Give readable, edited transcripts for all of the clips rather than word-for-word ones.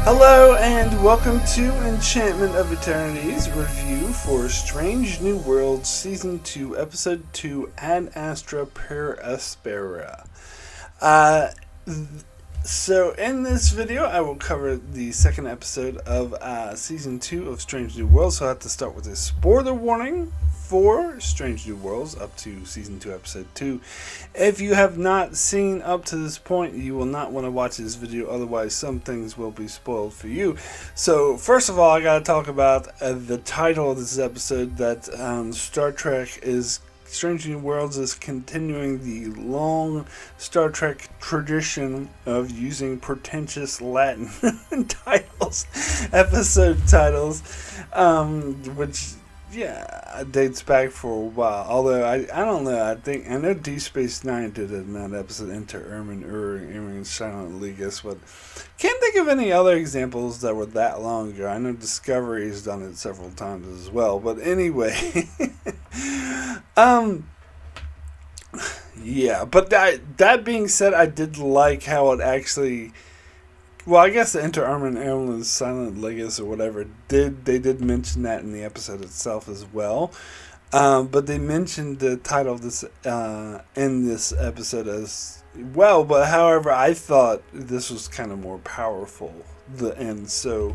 Hello and welcome to Enchantment of Eternity's review for Strange New Worlds Season 2, Episode 2, Ad Astra Per Aspera. So in this video, I will cover the second episode of Season 2 of Strange New Worlds, so I have to start with a spoiler warning for Strange New Worlds up to Season 2, Episode 2. If you have not seen up to this point, you will not want to watch this video, otherwise some things will be spoiled for you. So first of all, I gotta talk about the title of this episode, that Star Trek is Strange New Worlds is continuing the long Star Trek tradition of using pretentious Latin titles, episode titles, which dates back for a while. Although I don't know, I know Deep Space Nine did it in that episode, Inter Ermin Ur Silent Legis, but can't think of any other examples that were that long ago. I know Discovery has done it several times as well, but anyway. But that being said, I did like how it actually, well, I guess the Inter Armin Silent Legis or whatever, they did mention that in the episode itself as well. But they mentioned the title of this in this episode as well. But however, I thought this was kind of more powerful, and so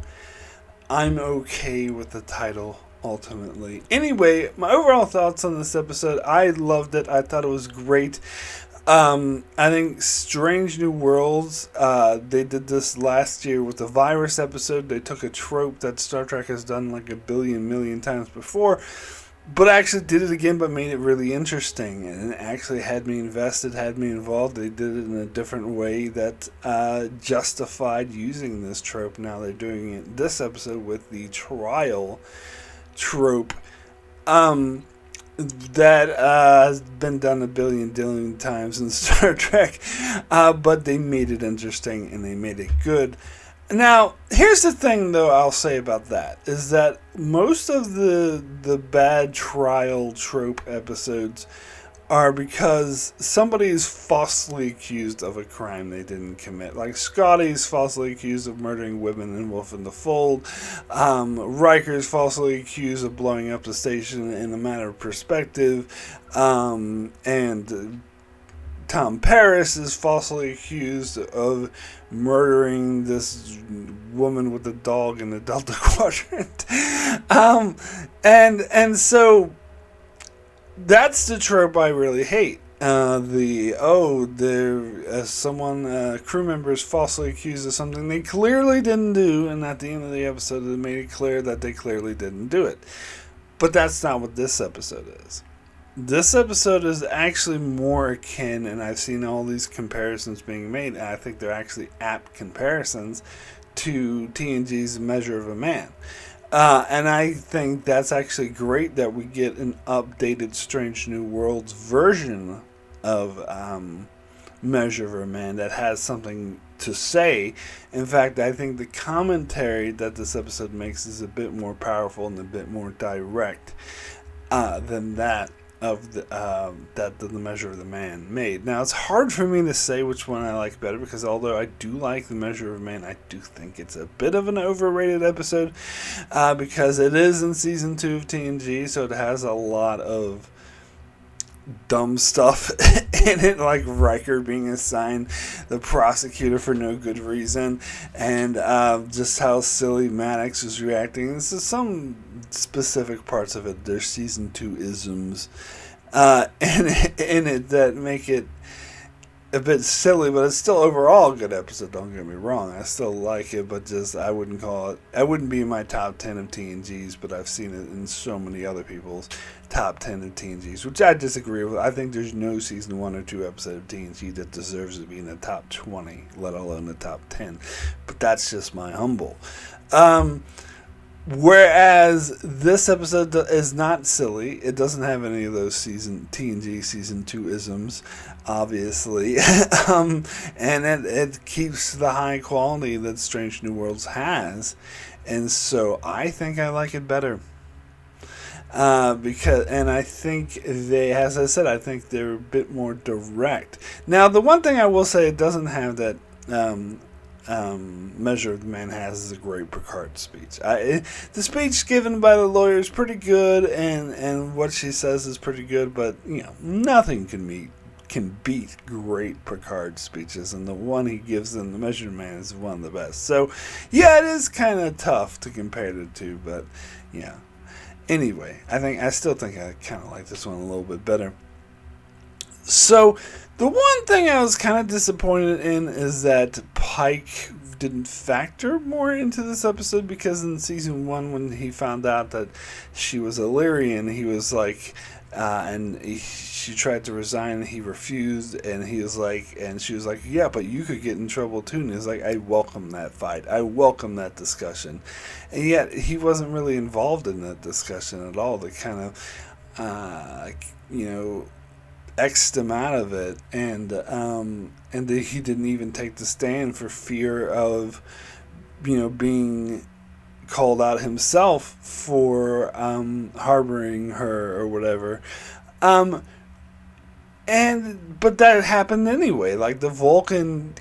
I'm okay with the title ultimately. Anyway, my overall thoughts on this episode: I loved it. I thought it was great. I think Strange New Worlds, they did this last year with the virus episode. They took a trope that Star Trek has done like a million times before, but actually did it again, but made it really interesting, and it actually had me invested, had me involved. They did it in a different way that justified using this trope. Now they're doing it this episode with the trial trope. That has been done a billion times in Star Trek, but they made it interesting and they made it good. Now, here's the thing, though, I'll say about that, is that most of the bad trial trope episodes are because somebody is falsely accused of a crime they didn't commit. Like Scotty's falsely accused of murdering women in Wolf in the Fold. Riker's falsely accused of blowing up the station in A Matter of Perspective. And Tom Paris is falsely accused of murdering this woman with a dog in the Delta Quadrant. And so that's the trope I really hate. Crew member is falsely accused of something they clearly didn't do, and at the end of the episode they made it clear that they clearly didn't do it. But that's not what this episode is. This episode is actually more akin, and I've seen all these comparisons being made, and I think they're actually apt comparisons to TNG's Measure of a Man. And I think that's actually great that we get an updated Strange New Worlds version of Measure of a Man that has something to say. In fact, I think the commentary that this episode makes is a bit more powerful and a bit more direct than that of that the Measure of the Man made. Now, it's hard for me to say which one I like better, because although I do like the Measure of Man, I do think it's a bit of an overrated episode, because it is in Season 2 of TNG, so it has a lot of dumb stuff in it, like Riker being assigned the prosecutor for no good reason, and just how silly Maddox was reacting. This is some specific parts of it. There's Season 2 isms in it that make it a bit silly, but it's still overall a good episode. Don't get me wrong, I still like it, but just I wouldn't be in my top 10 of TNGs, but I've seen it in so many other people's top 10 of TNGs, which I disagree with. I think there's no Season 1 or 2 episode of TNG that deserves to be in the top 20, let alone the top 10, but that's just my humble. Whereas this episode is not silly. It doesn't have any of those TNG Season 2 isms, obviously. And it keeps the high quality that Strange New Worlds has. And so I think I like it better. I think they, as I said, I think they're a bit more direct. Now, the one thing I will say, it doesn't have that Measure of the Man has is a great Picard speech. The speech given by the lawyer is pretty good, and what she says is pretty good, but nothing can beat great Picard speeches, and the one he gives in The Measure of the Man is one of the best. So, yeah, it is kind of tough to compare the two, but yeah. Anyway, I still think I kind of like this one a little bit better. So, the one thing I was kind of disappointed in is that Pike didn't factor more into this episode, because in season 1, when he found out that she was Illyrian, he was like, she tried to resign, and he refused, and he was like, and she was like, yeah, but you could get in trouble too. And he was like, I welcome that fight, I welcome that discussion, and yet he wasn't really involved in that discussion at all. To kind of, X'd him out of it, and he didn't even take the stand for fear of, being called out himself for harboring her or whatever. But that happened anyway. Like, the Vulcan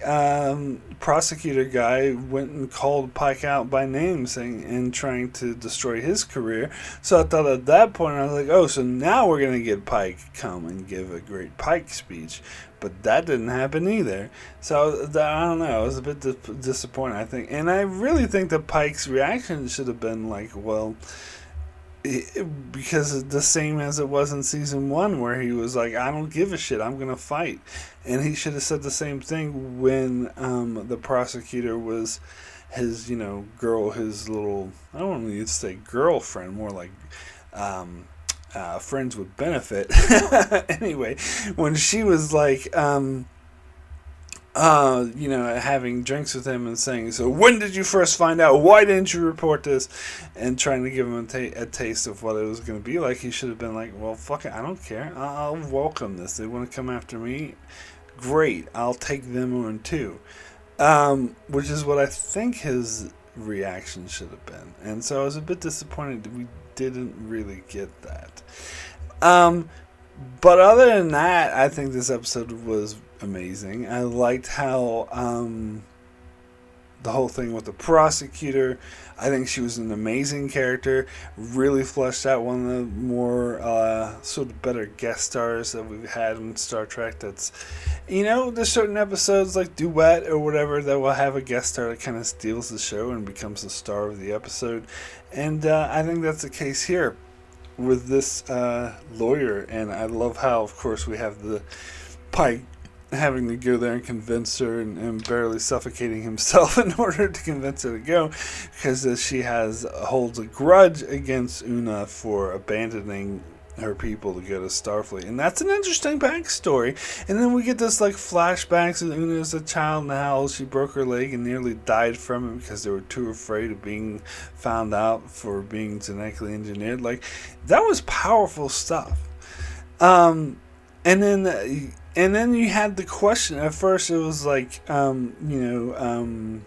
prosecutor guy went and called Pike out by name, saying and trying to destroy his career. So I thought at that point, I was like, oh, so now we're gonna get Pike come and give a great Pike speech. But that didn't happen either. So I don't know. I was a bit disappointed, I think, and I really think that Pike's reaction should have been like, well, because the same as it was in season 1, where he was like, I don't give a shit, I'm gonna fight. And he should have said the same thing when the prosecutor was his girl, his little, I don't want to say girlfriend, more like friends with benefit. Anyway, when she was like having drinks with him and saying, so when did you first find out? Why didn't you report this? And trying to give him a taste of what it was going to be like. He should have been like, well, fuck it, I don't care. I'll welcome this. They want to come after me? Great. I'll take them on too. Which is what I think his reaction should have been. And so I was a bit disappointed that we didn't really get that. But other than that, I think this episode was amazing. I liked how the whole thing with the prosecutor, I think she was an amazing character, really fleshed out, one of the more sort of better guest stars that we've had in Star Trek. That's, there's certain episodes like Duet or whatever that will have a guest star that kind of steals the show and becomes the star of the episode, and I think that's the case here with this lawyer. And I love how, of course, we have the Pike having to go there and convince her, and barely suffocating himself in order to convince her to go, because she holds a grudge against Una for abandoning her people to go to Starfleet. And that's an interesting backstory. And then we get this like flashbacks of Una as a child and how she broke her leg and nearly died from it because they were too afraid of being found out for being genetically engineered. Like, that was powerful stuff. And then you had the question. At first, it was like, the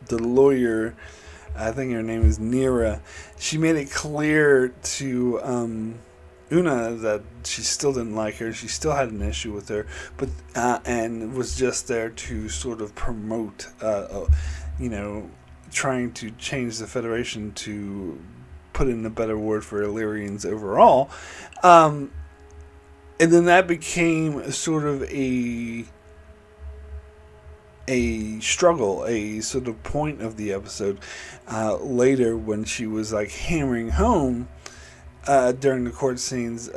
lawyer, I think her name is Nira. She made it clear to Una that she still didn't like her. She still had an issue with her, but and was just there to sort of promote, trying to change the Federation to put in a better word for Illyrians overall. And then that became sort of a struggle, a sort of point of the episode later, when she was like hammering home during the court scenes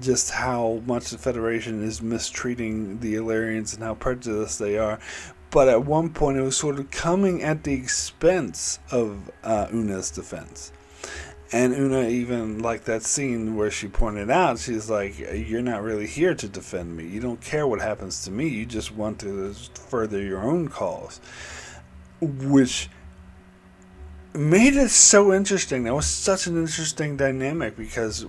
just how much the Federation is mistreating the Illyrians and how prejudiced they are. But at one point it was sort of coming at the expense of Una's defense. And Una even, like that scene where she pointed out, she's like, you're not really here to defend me. You don't care what happens to me. You just want to further your own cause. Which made it so interesting. That was such an interesting dynamic, because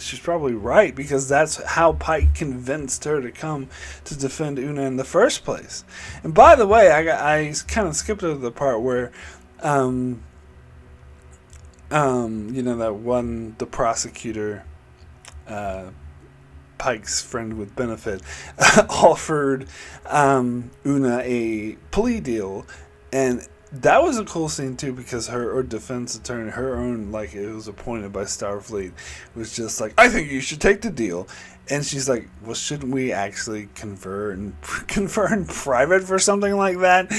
she's probably right, because that's how Pike convinced her to come to defend Una in the first place. And by the way, I kind of skipped over the part where that one, the prosecutor, Pike's friend with benefit, offered Una a plea deal And that was a cool scene too, because her defense attorney, her own, like, it was appointed by Starfleet, was just like, I think you should take the deal. And she's like, well, shouldn't we actually confer in private for something like that?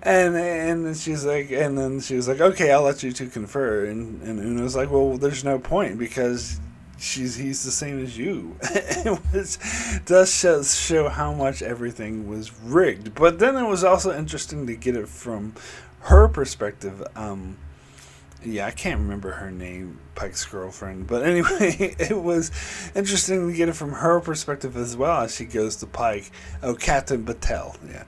And she's like, and then she was like, okay, I'll let you two confer. And Una's like, well, there's no point, because he's the same as you. It does show how much everything was rigged. But then it was also interesting to get it from her perspective. Yeah, I can't remember her name, Pike's girlfriend. But anyway, it was interesting to get it from her perspective as well, as she goes to Pike. Oh, Captain Battelle, yeah.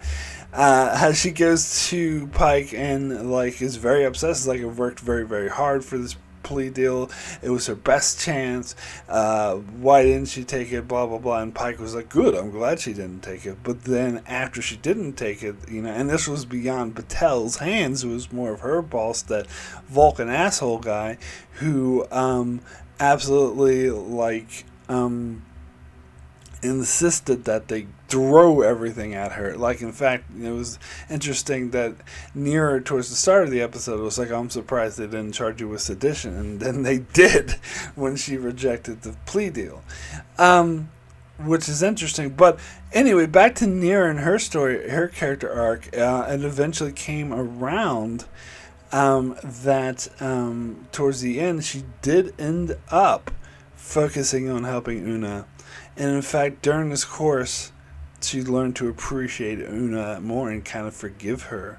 As she goes to Pike and, like, is very upset. It's like, it worked very, very hard for this plea deal. It was her best chance. Why didn't she take it? Blah, blah, blah. And Pike was like, good, I'm glad she didn't take it. But then after she didn't take it, and this was beyond Batelle's hands, it was more of her boss, that Vulcan asshole guy, who absolutely, like, insisted that they throw everything at her. Like, in fact, it was interesting that nearer towards the start of the episode, it was like, I'm surprised they didn't charge you with sedition. And then they did when she rejected the plea deal. Which is interesting. But anyway, back to Neera and her story, her character arc. It eventually came around that towards the end, she did end up focusing on helping Una. And in fact, during this course, she learned to appreciate Una more and kind of forgive her,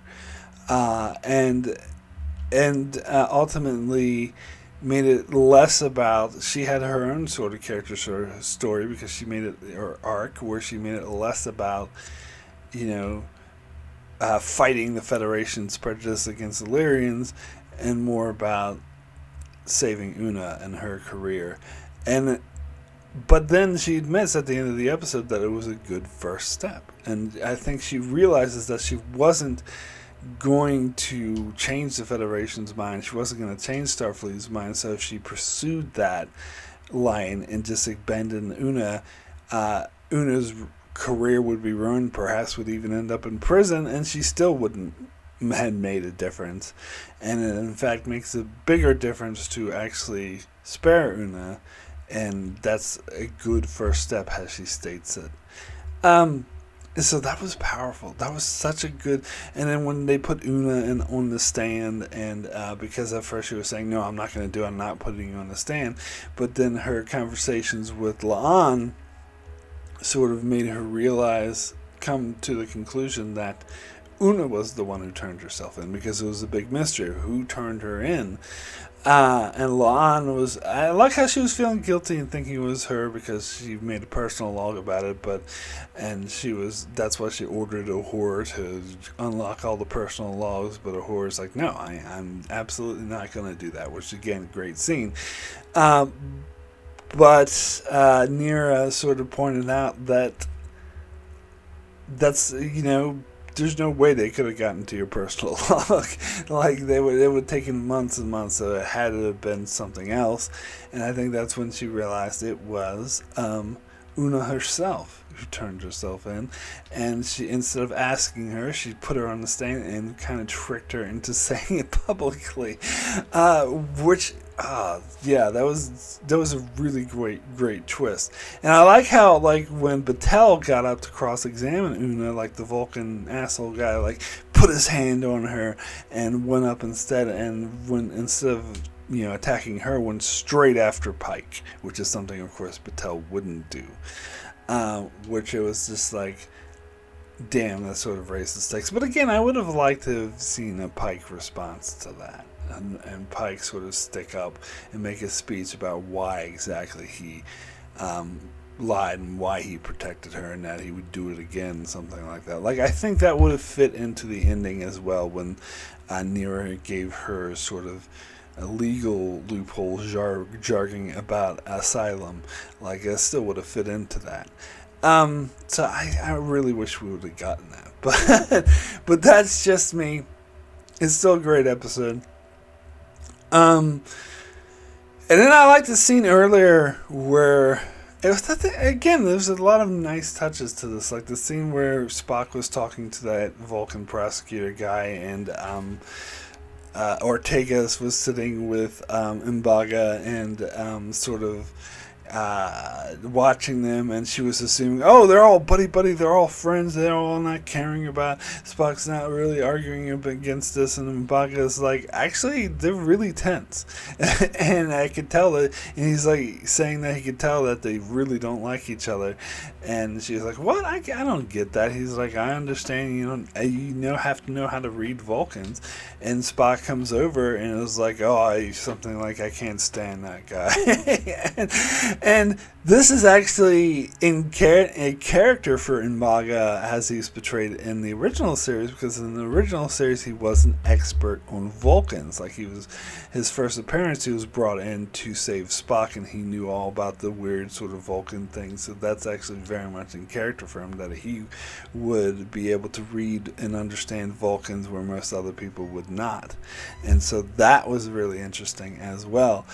and ultimately made it less about. She had her own sort of character sort of story, because she made it, or arc, where she made it less about, fighting the Federation's prejudice against Illyrians, and more about saving Una and her career. But then she admits at the end of the episode that it was a good first step. And I think she realizes that she wasn't going to change the Federation's mind. She wasn't going to change Starfleet's mind. So if she pursued that line and just abandoned Una, Una's career would be ruined, perhaps would even end up in prison, and she still wouldn't have made a difference. And it, in fact, makes a bigger difference to actually spare Una. And that's a good first step, as she states it. So that was powerful. That was such a good. And then when they put Una on the stand, and because at first she was saying, no, I'm not going to do it, I'm not putting you on the stand. But then her conversations with La'an sort of made her come to the conclusion that Una was the one who turned herself in, because it was a big mystery who turned her in. And La'an I like how she was feeling guilty and thinking it was her, because she made a personal log about it, that's why she ordered Uhura to unlock all the personal logs, but Uhura's like, no, I'm absolutely not going to do that, which, again, great scene. But Neera sort of pointed out that's, there's no way they could have gotten to your personal log. Like, it would have taken months and months, so it had to have been something else. And I think that's when she realized it was Una herself who turned herself in. And she, instead of asking her, she put her on the stand and kind of tricked her into saying it publicly. That was a really great twist. And I like how, like, when Battelle got up to cross-examine Una, like, the Vulcan asshole guy, like, put his hand on her and went up instead, and instead of attacking her, went straight after Pike, which is something, of course, Battelle wouldn't do. Which it was just like, damn, that sort of raised the stakes. But again, I would have liked to have seen a Pike response to that. And Pike sort of stick up and make a speech about why exactly he lied and why he protected her, and that he would do it again, something like that. Like, I think that would have fit into the ending as well, when Neera gave her sort of a legal loophole jargon about asylum. Like, it still would have fit into that. So I really wish we would have gotten that. But that's just me. It's still a great episode. And then I like the scene earlier where It was again. There's a lot of nice touches to this, like the scene where Spock was talking to that Vulcan prosecutor guy, and Ortegas was sitting with M'Baga and sort of watching them, and she was assuming, oh, they're all buddy, they're all friends, they're all not caring about Spock's not really arguing against this, and M'Baga's like, actually, they're really tense, and I could tell that, and he's like saying that he could tell that they really don't like each other, and she's like, what? I don't get that. He's like, I understand have to know how to read Vulcans, and Spock comes over and it was like, something like, I can't stand that guy. And this is actually a character for M'Baga as he's portrayed in the original series, because in the original series he was an expert on Vulcans. Like, his first appearance, he was brought in to save Spock, and he knew all about the weird sort of Vulcan things. So that's actually very much in character for him, that he would be able to read and understand Vulcans where most other people would not. And so that was really interesting as well.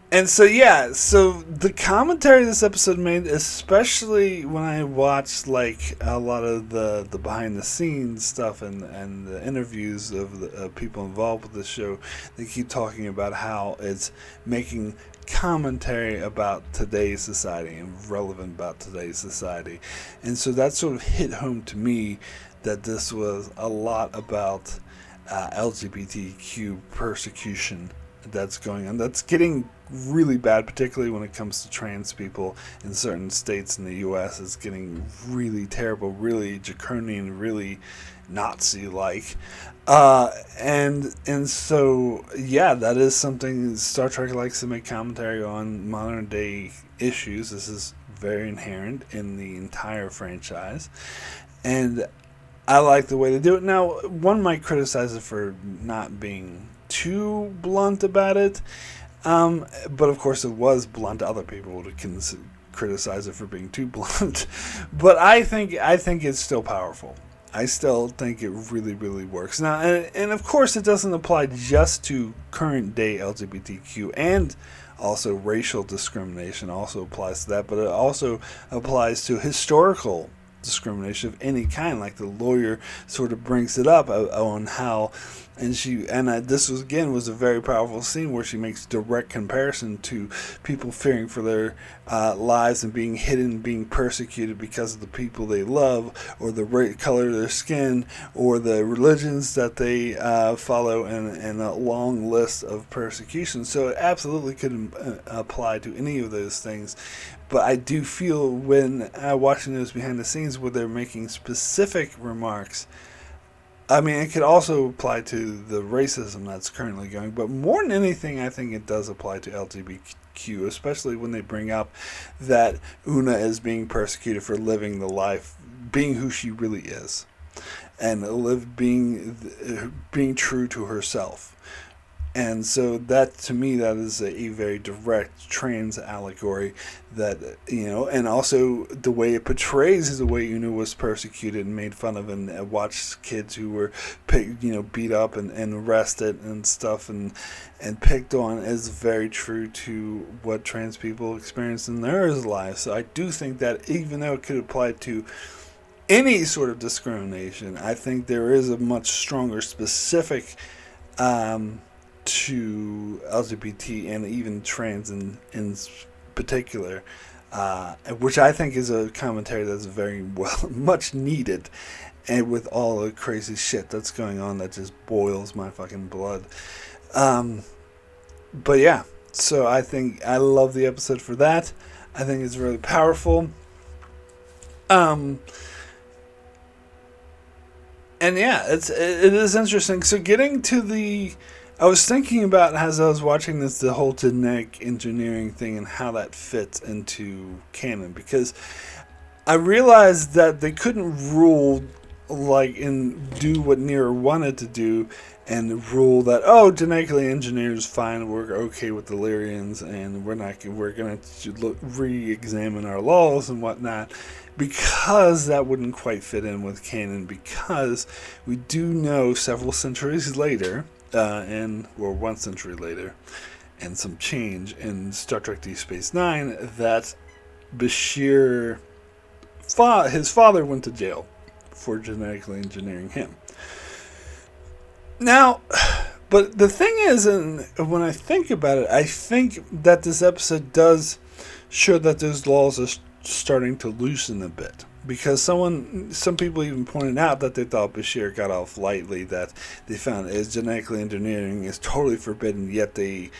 And so, so the commentary this episode made, especially when I watched like a lot of the behind the scenes stuff and the interviews of the people involved with the show, they keep talking about how it's making commentary about today's society and relevant about today's society. And so that sort of hit home to me that this was a lot about LGBTQ persecution that's going on, that's getting really bad, particularly when it comes to trans people in certain states in the U.S. It's getting really terrible, really draconian, really Nazi-like, and so that is something Star Trek likes to make commentary on modern day issues. This is very inherent in the entire franchise, and I like the way they do it. Now, one might criticize it for not being too blunt about it, but of course it was blunt. Other people would criticize it for being too blunt, but I think it's still powerful. I still think it really, really works. Now, and of course it doesn't apply just to current day LGBTQ, and also racial discrimination also applies to that, but it also applies to historical discrimination of any kind. Like the lawyer sort of brings it up on how, and this was a very powerful scene where she makes direct comparison to people fearing for their lives and being hidden, being persecuted because of the people they love, or the color of their skin, or the religions that they follow, and a long list of persecutions. So it absolutely could apply to any of those things. But I do feel when watching those behind the scenes where they're making specific remarks, I mean, it could also apply to the racism that's currently going, but more than anything, I think it does apply to LGBTQ, especially when they bring up that Una is being persecuted for living the life, being who she really is, and being true to herself. And so that, to me, that is a very direct trans allegory that, and also the way it portrays is the way Una was persecuted and made fun of, and watched kids who were, beat up and arrested and stuff and picked on, is very true to what trans people experience in their lives. So I do think that even though it could apply to any sort of discrimination, I think there is a much stronger specific to LGBT and even trans in particular, which I think is a commentary that's very much needed, and with all the crazy shit that's going on that just boils my fucking blood. But yeah, so I think I love the episode for that. I think it's really powerful. And yeah, it is interesting. So getting to I was thinking about, as I was watching this, the whole genetic engineering thing and how that fits into canon, because I realized that they couldn't rule, do what Nero wanted to do, and rule that, genetically engineered is fine, we're okay with the Lyrians, and we're going to re-examine our laws and whatnot, because that wouldn't quite fit in with canon, because we do know several centuries later, 1 century later, and some change in Star Trek Deep Space Nine that Bashir, his father, went to jail for genetically engineering him. Now, but the thing is, and when I think about it, I think that this episode does show that those laws are starting to loosen a bit. Because some people even pointed out that they thought Bashir got off lightly, that they found his genetically engineering is totally forbidden, yet he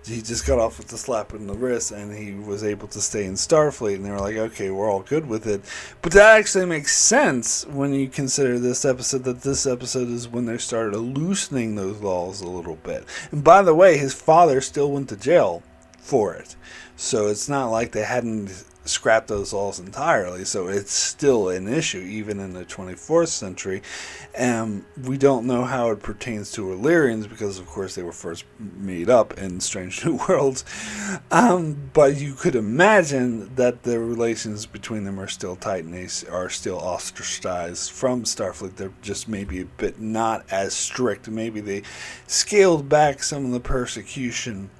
just got off with a slap in the wrist and he was able to stay in Starfleet, and they were like, okay, we're all good with it. But that actually makes sense when you consider this episode, that this episode is when they started loosening those laws a little bit. And by the way, his father still went to jail for it. So it's not like they hadn't scrapped those laws entirely, so it's still an issue even in the 24th century. And we don't know how it pertains to Illyrians, because of course they were first made up in Strange New Worlds, but you could imagine that the relations between them are still tight, and they are still ostracized from Starfleet. They're just maybe a bit not as strict. Maybe they scaled back some of the persecution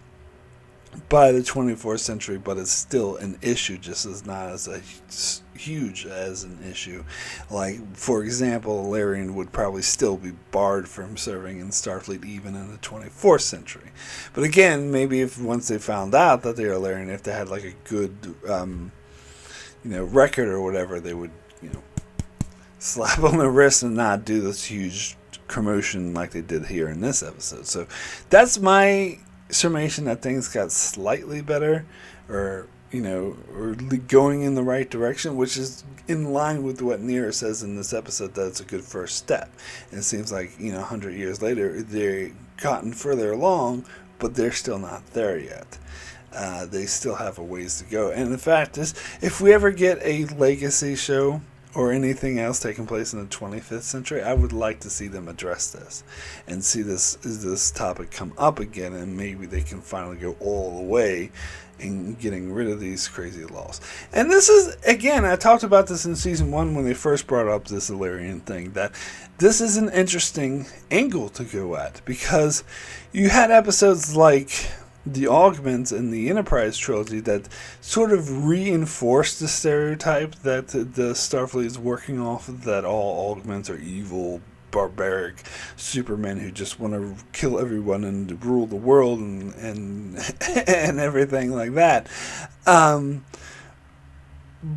by the 24th century, but it's still an issue, just as not as huge as an issue. Like, for example, Illyrian would probably still be barred from serving in Starfleet even in the 24th century. But again, maybe if once they found out that they were Illyrian, if they had like a good record or whatever, they would slap on the wrist and not do this huge commotion like they did here in this episode. So that's my summation, that things got slightly better, or going in the right direction, which is in line with what Neera says in this episode, that it's a good first step. And it seems like 100 years later they've gotten further along, but they're still not there yet. They still have a ways to go. And the fact is, if we ever get a legacy show or anything else taking place in the 25th century, I would like to see them address this and see this topic come up again, and maybe they can finally go all the way in getting rid of these crazy laws. And this is, again, I talked about this in season 1 when they first brought up this Illyrian thing, that this is an interesting angle to go at, because you had episodes like the Augments in the Enterprise trilogy that sort of reinforced the stereotype that the Starfleet is working off of, that all Augments are evil, barbaric supermen who just want to kill everyone and rule the world and everything like that.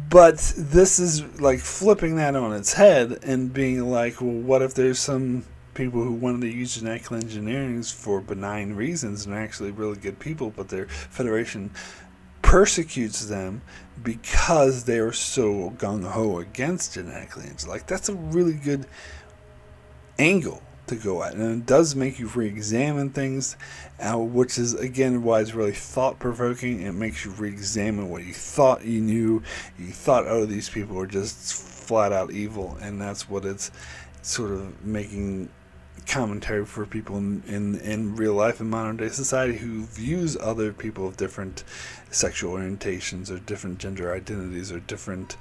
But this is like flipping that on its head and being like, well, what if there's some people who wanted to use genetic engineering for benign reasons and are actually really good people, but their Federation persecutes them because they are so gung-ho against genetically engineering? Like, that's a really good angle to go at, and it does make you re-examine things, which is again why it's really thought-provoking. It makes you re-examine what you thought you knew. You thought, oh, these people are just flat-out evil, and that's what it's sort of making commentary for people in real life in modern day society who views other people of different sexual orientations or different gender identities or different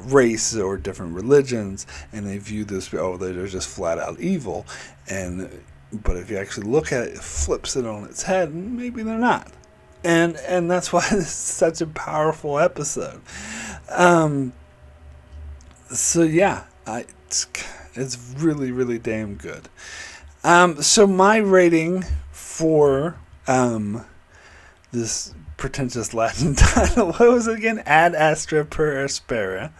race or different religions, and they view this, oh, they're just flat out evil. But if you actually look at it, it flips it on its head, and maybe they're not. And that's why this is such a powerful episode. So yeah, it's really, really damn good. So my rating for this pretentious Latin title, what was it again? Ad Astra Per Aspera.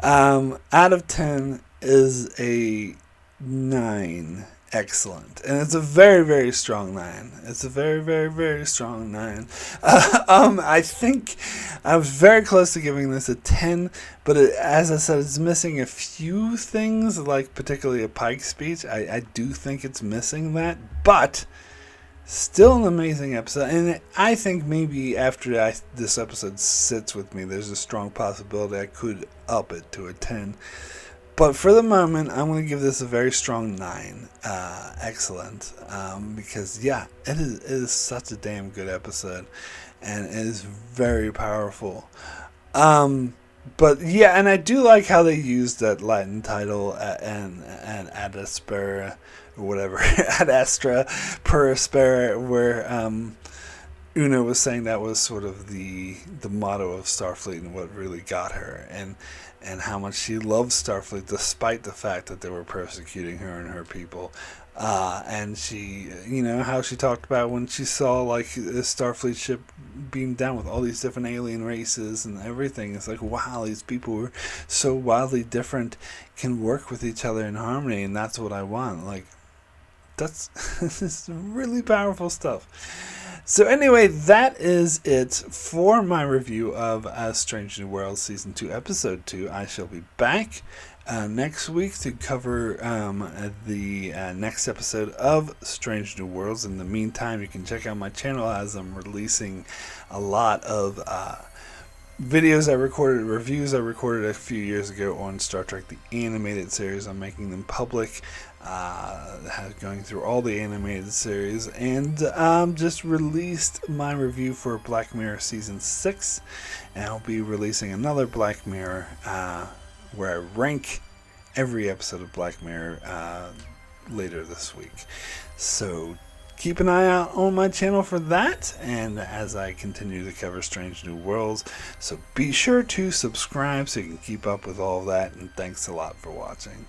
Out of 10 is a 9. Excellent. And it's a very, very strong 9. It's a very, very, very strong 9. I think I was very close to giving this a 10, but as I said, it's missing a few things, like particularly a Pike speech. I do think it's missing that, but still an amazing episode. And I think maybe after this episode sits with me, there's a strong possibility I could up it to a 10. But for the moment, I'm going to give this a very strong 9. Excellent. Because, yeah, it is such a damn good episode. And it is very powerful. But yeah, and I do like how they used that Latin title and Ad Aspera or whatever, Ad Astra Per Aspera, where Una was saying that was sort of the motto of Starfleet and what really got her, and how much she loved Starfleet despite the fact that they were persecuting her and her people. And she, how she talked about when she saw like a Starfleet ship beamed down with all these different alien races and everything. It's like, wow, these people were so wildly different, can work with each other in harmony, and that's what I want. Like, that's this is really powerful stuff. So anyway, that is it for my review of Strange New Worlds Season 2, Episode 2. I shall be back next week to cover the next episode of Strange New Worlds. In the meantime, you can check out my channel as I'm releasing a lot of videos I recorded, reviews I recorded a few years ago on Star Trek, the animated series. I'm making them public, going through all the animated series, and just released my review for Black Mirror Season 6, and I'll be releasing another Black Mirror where I rank every episode of Black Mirror later this week. So keep an eye out on my channel for that, and as I continue to cover Strange New Worlds. So be sure to subscribe so you can keep up with all of that, and thanks a lot for watching.